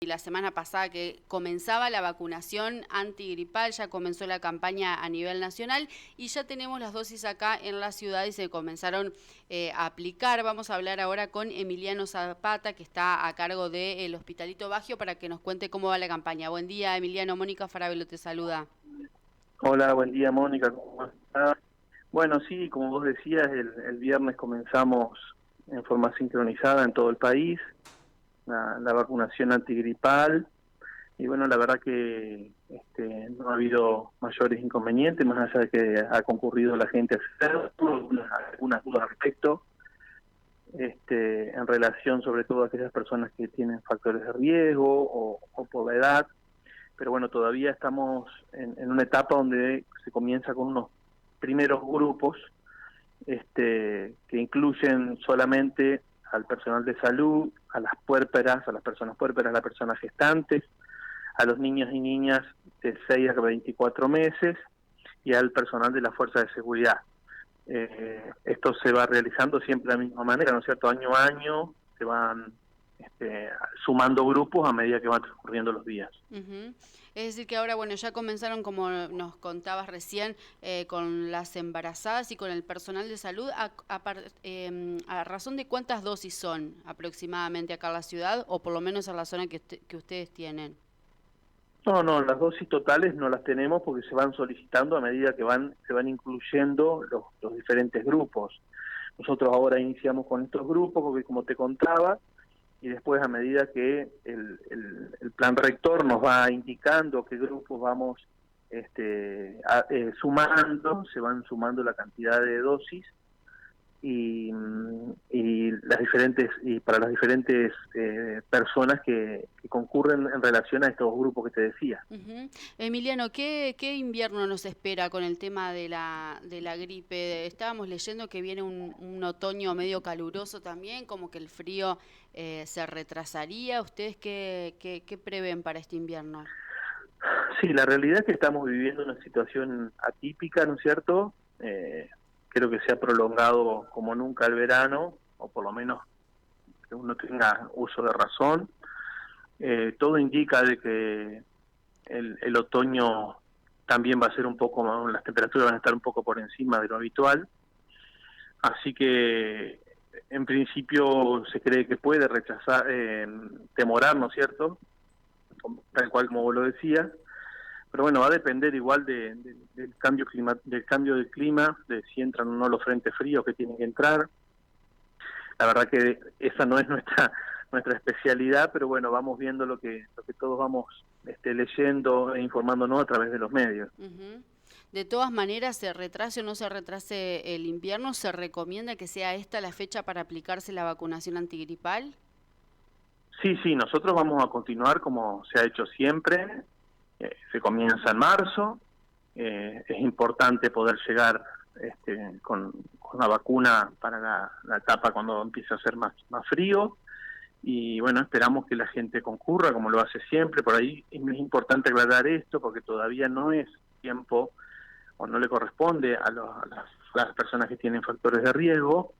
Y la semana pasada que comenzaba la vacunación antigripal, ya comenzó la campaña a nivel nacional y ya tenemos las dosis acá en la ciudad y se comenzaron a aplicar. Vamos a hablar ahora con Emiliano Zapata, que está a cargo del Hospitalito Baggio, para que nos cuente cómo va la campaña. Buen día, Emiliano. Mónica Farabelo te saluda. Hola, buen día, Mónica, ¿cómo estás? Bueno, sí, como vos decías, el viernes comenzamos en forma sincronizada en todo el país la vacunación antigripal y bueno, la verdad que no ha habido mayores inconvenientes, más allá de que ha concurrido la gente a hacer algunas dudas al respecto, en relación sobre todo a aquellas personas que tienen factores de riesgo o por la edad. Pero bueno, todavía estamos en una etapa donde se comienza con unos primeros grupos que incluyen solamente al personal de salud, a las puérperas, a las personas puérperas, a las personas gestantes, a los niños y niñas de 6 a 24 meses y al personal de la fuerza de seguridad. Esto se va realizando siempre de la misma manera, ¿no es cierto? Año a año se van sumando grupos a medida que van transcurriendo los días. Es decir que ahora, bueno, ya comenzaron, como nos contabas recién, con las embarazadas y con el personal de salud. ¿A razón de cuántas dosis son aproximadamente acá en la ciudad o por lo menos en la zona que ustedes tienen? No, las dosis totales no las tenemos porque se van solicitando a medida que se van incluyendo los diferentes grupos. Nosotros ahora iniciamos con estos grupos porque, como te contaba, y después a medida que el plan rector nos va indicando qué grupos vamos sumando, se van sumando la cantidad de dosis y las diferentes y para las diferentes personas que concurren en relación a estos grupos que te decía. Emiliano, ¿qué invierno nos espera con el tema de la gripe? Estábamos leyendo que viene un otoño medio caluroso también, como que el frío se retrasaría. ¿Ustedes qué prevén para este invierno? Sí, la realidad es que estamos viviendo una situación atípica, ¿no es cierto? Creo que se ha prolongado como nunca el verano, o por lo menos que uno tenga uso de razón. Todo indica de que el otoño también va a ser un poco, las temperaturas van a estar un poco por encima de lo habitual, así que en principio se cree que puede rechazar, demorar, ¿no es cierto? Tal cual como vos lo decías. Pero bueno, va a depender igual del cambio del clima, de si entran o no los frentes fríos que tienen que entrar. La verdad que esa no es nuestra especialidad, pero bueno, vamos viendo lo que todos vamos leyendo e informándonos a través de los medios. De todas maneras, se retrase o no se retrase el invierno, ¿se recomienda que sea esta la fecha para aplicarse la vacunación antigripal? Sí, nosotros vamos a continuar como se ha hecho siempre. Se comienza en marzo. Es importante poder llegar con la vacuna para la etapa cuando empiece a hacer más frío. Y bueno, esperamos que la gente concurra como lo hace siempre. Por ahí es importante aclarar esto porque todavía no es tiempo o no le corresponde a las personas que tienen factores de riesgo,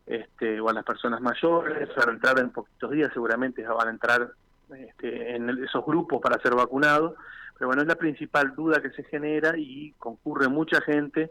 o a las personas mayores. Para entrar en poquitos días seguramente ya van a entrar en esos grupos para ser vacunados, pero bueno, es la principal duda que se genera y concurre mucha gente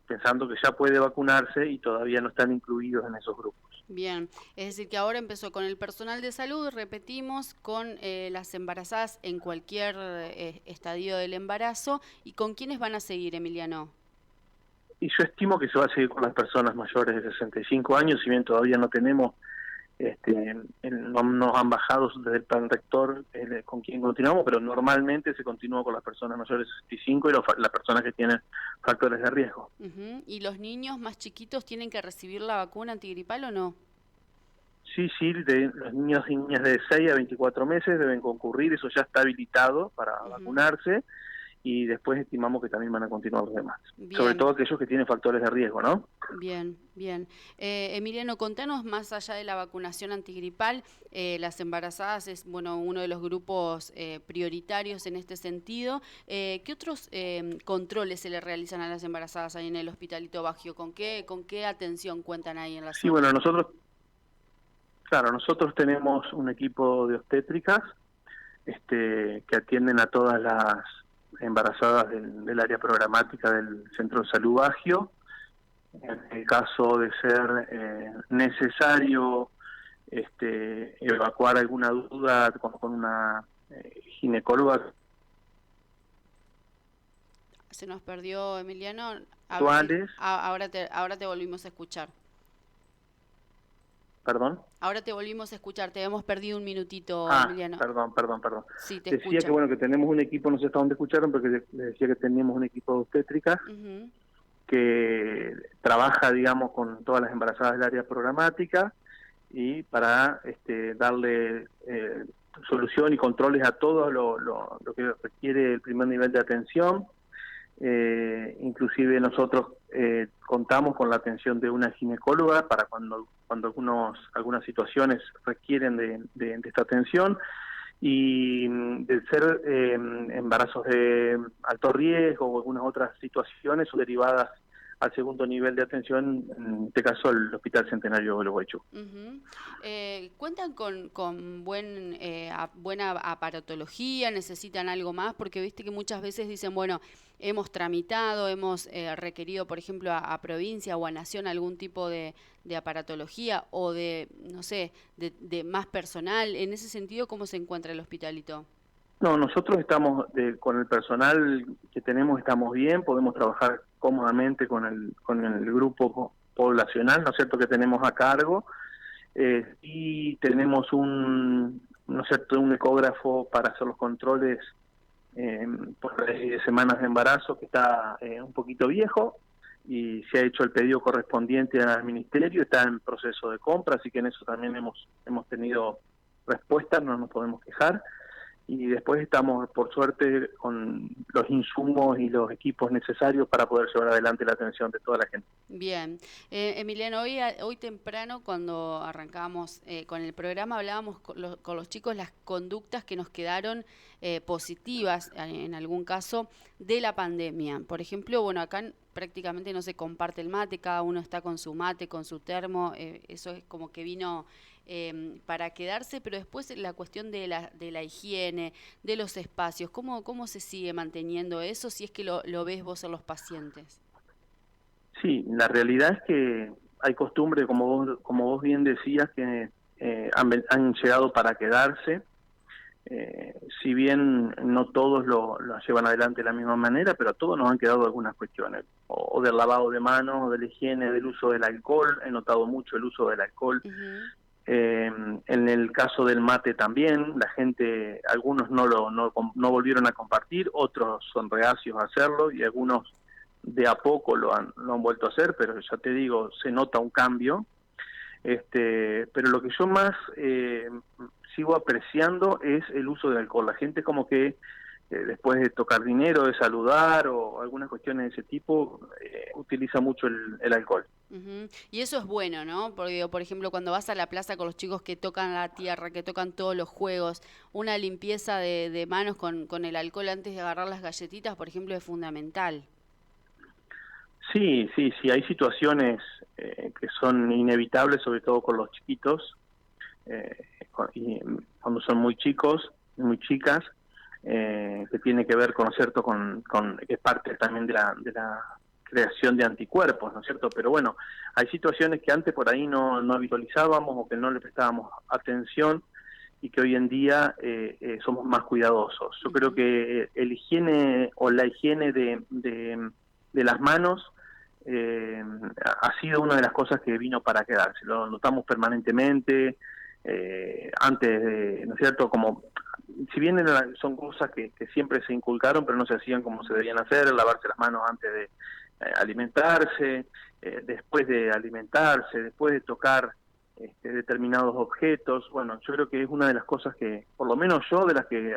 pensando que ya puede vacunarse y todavía no están incluidos en esos grupos. Bien, es decir que ahora empezó con el personal de salud, repetimos, con las embarazadas en cualquier estadio del embarazo. ¿Y con quiénes van a seguir, Emiliano? Y yo estimo que se va a seguir con las personas mayores de 65 años, si bien todavía no tenemos, no nos han bajado desde el plan rector con quien continuamos, pero normalmente se continúa con las personas mayores de 65 y las personas que tienen factores de riesgo. ¿Y los niños más chiquitos tienen que recibir la vacuna antigripal o no? Sí, los niños y niñas de 6 a 24 meses deben concurrir, eso ya está habilitado para vacunarse, y después estimamos que también van a continuar los demás, sobre Bien. todo aquellos que tienen factores de riesgo, ¿no? Bien. Emiliano, contanos más allá de la vacunación antigripal, las embarazadas es uno de los grupos prioritarios en este sentido. ¿Qué otros controles se le realizan a las embarazadas ahí en el Hospitalito Baggio? ¿Con qué atención cuentan ahí en la Sí, zona? bueno, nosotros tenemos un equipo de obstétricas que atienden a todas las embarazadas del área programática del Centro de Salud Bagio. En el caso de ser necesario evacuar alguna duda con una ginecóloga. Se nos perdió, Emiliano. Actuales. Ahora te volvimos a escuchar. ¿Perdón? Ahora te volvimos a escuchar, te hemos perdido un minutito, Emiliano. Perdón. Sí, te Decía escucho. que bueno, que tenemos un equipo, no sé hasta dónde escucharon, pero que les decía que teníamos un equipo de obstétricas que trabaja, digamos, con todas las embarazadas del área programática y para darle solución y controles a todo lo que requiere el primer nivel de atención. Inclusive nosotros contamos con la atención de una ginecóloga para cuando algunas situaciones requieren de esta atención, y de ser embarazos de alto riesgo o algunas otras situaciones o derivadas al segundo nivel de atención, en este caso el Hospital Centenario de Gualeguaychú. ¿Cuentan con buena aparatología? ¿Necesitan algo más? Porque viste que muchas veces dicen, bueno, hemos tramitado, hemos requerido, por ejemplo, a provincia o a nación algún tipo de aparatología o de, no sé, de más personal. En ese sentido, ¿cómo se encuentra el hospitalito? No, nosotros estamos, con el personal que tenemos estamos bien, podemos trabajar cómodamente con el grupo poblacional, ¿no es cierto?, que tenemos a cargo, y tenemos ¿no es cierto?, un ecógrafo para hacer los controles por semanas de embarazo, que está un poquito viejo, y se ha hecho el pedido correspondiente al ministerio, está en proceso de compra, así que en eso también hemos tenido respuesta, no nos podemos quejar. Y después estamos, por suerte, con los insumos y los equipos necesarios para poder llevar adelante la atención de toda la gente. Bien. Emiliano, hoy temprano, cuando arrancábamos con el programa, hablábamos con los chicos las conductas que nos quedaron positivas, en algún caso, de la pandemia. Por ejemplo, bueno, acá prácticamente no se comparte el mate, cada uno está con su mate, con su termo, eso es como que vino para quedarse, pero después la cuestión de la higiene, de los espacios, ¿cómo se sigue manteniendo eso si es que lo ves vos en los pacientes? Sí, la realidad es que hay costumbre, como vos bien decías, que han llegado para quedarse. Si bien no todos lo llevan adelante de la misma manera, pero a todos nos han quedado algunas cuestiones, o del lavado de manos, o de la higiene, del uso del alcohol. He notado mucho el uso del alcohol. En el caso del mate también, la gente, algunos no volvieron a compartir, otros son reacios a hacerlo, y algunos de a poco lo han vuelto a hacer, pero ya te digo, se nota un cambio. Pero lo que yo más sigo apreciando es el uso del alcohol. La gente como que después de tocar dinero, de saludar o algunas cuestiones de ese tipo, utiliza mucho el alcohol. Y eso es bueno, ¿no? Porque, por ejemplo, cuando vas a la plaza con los chicos que tocan la tierra, que tocan todos los juegos, una limpieza de manos con el alcohol antes de agarrar las galletitas, por ejemplo, es fundamental. Sí, hay situaciones que son inevitables, sobre todo con los chiquitos, y cuando son muy chicos, muy chicas, que tiene que ver, con, ¿no es cierto?, que es parte también de la creación de anticuerpos, ¿no es cierto? Pero bueno, hay situaciones que antes por ahí no visualizábamos o que no le prestábamos atención, y que hoy en día somos más cuidadosos. Yo creo que la higiene de las manos ha sido una de las cosas que vino para quedarse. Lo notamos permanentemente, antes de, ¿no es cierto?, como si bien son cosas que siempre se inculcaron, pero no se hacían como se debían hacer: lavarse las manos antes de alimentarse, después de alimentarse, después de tocar determinados objetos. Bueno, yo creo que es una de las cosas que, por lo menos yo, de las que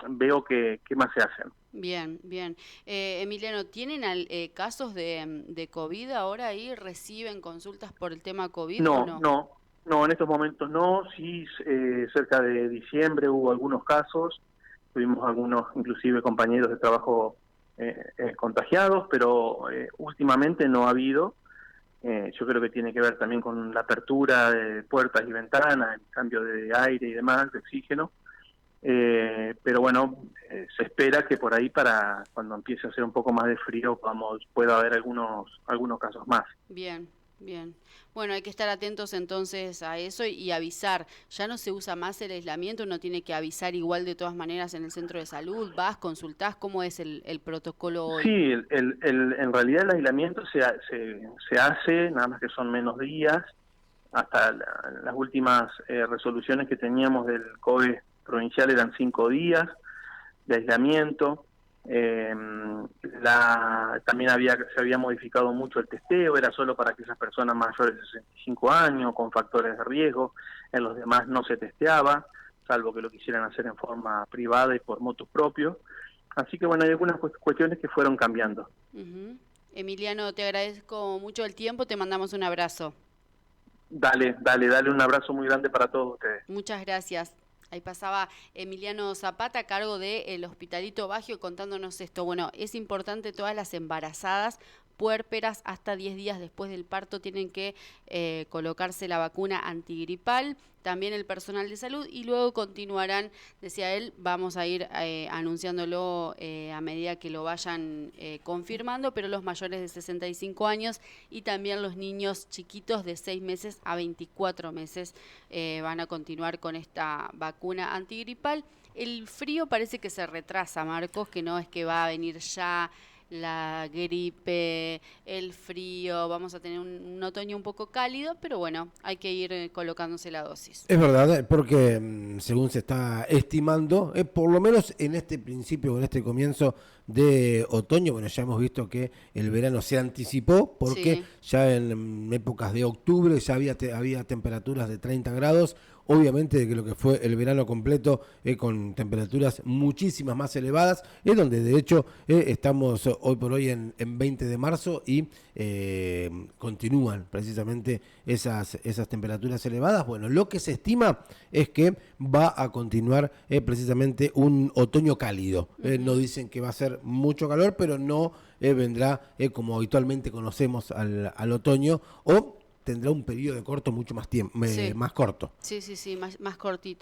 veo que más se hacen. Bien. Emiliano, ¿tienen casos de COVID ahora ahí? ¿Reciben consultas por el tema COVID o no? No, en estos momentos no. Sí, cerca de diciembre hubo algunos casos, tuvimos algunos, inclusive compañeros de trabajo contagiados, pero últimamente no ha habido. Yo creo que tiene que ver también con la apertura de puertas y ventanas, el cambio de aire y demás, de oxígeno. pero bueno, se espera que por ahí para cuando empiece a hacer un poco más de frío pueda haber algunos casos más. Bien, bien. Bueno, hay que estar atentos entonces a eso y avisar. Ya no se usa más el aislamiento, uno tiene que avisar igual de todas maneras en el centro de salud, vas, consultás, ¿cómo es el protocolo Sí, hoy? en realidad el aislamiento se hace, nada más que son menos días, hasta las últimas resoluciones que teníamos del COE provincial eran 5 días de aislamiento. También se había modificado mucho el testeo, era solo para aquellas personas mayores de 65 años, con factores de riesgo, en los demás no se testeaba, salvo que lo quisieran hacer en forma privada y por motus propio. Así que bueno, hay algunas cuestiones que fueron cambiando. Emiliano, te agradezco mucho el tiempo, te mandamos un abrazo. Dale un abrazo muy grande para todos ustedes. Muchas gracias. Ahí pasaba Emiliano Zapata a cargo del Hospitalito Baggio contándonos esto. Bueno, es importante, todas las embarazadas puérperas hasta 10 días después del parto tienen que colocarse la vacuna antigripal, también el personal de salud, y luego continuarán, decía él, vamos a ir anunciándolo a medida que lo vayan confirmando, pero los mayores de 65 años y también los niños chiquitos de 6 meses a 24 meses van a continuar con esta vacuna antigripal. El frío parece que se retrasa, Marcos, que no es que va a venir ya la gripe, el frío, vamos a tener un otoño un poco cálido, pero bueno, hay que ir colocándose la dosis. Es verdad, porque según se está estimando, por lo menos en este principio, en este comienzo de otoño, bueno, ya hemos visto que el verano se anticipó, porque Sí. ya en épocas de octubre ya había temperaturas de 30 grados, obviamente que lo que fue el verano completo con temperaturas muchísimas más elevadas, es donde de hecho estamos hoy por hoy en 20 de marzo y continúan precisamente esas temperaturas elevadas. Bueno, lo que se estima es que va a continuar precisamente un otoño cálido. No dicen que va a ser mucho calor, pero no vendrá como habitualmente conocemos al otoño, o tendrá un periodo de corto mucho más tiempo, Sí. más corto. Sí, más cortito.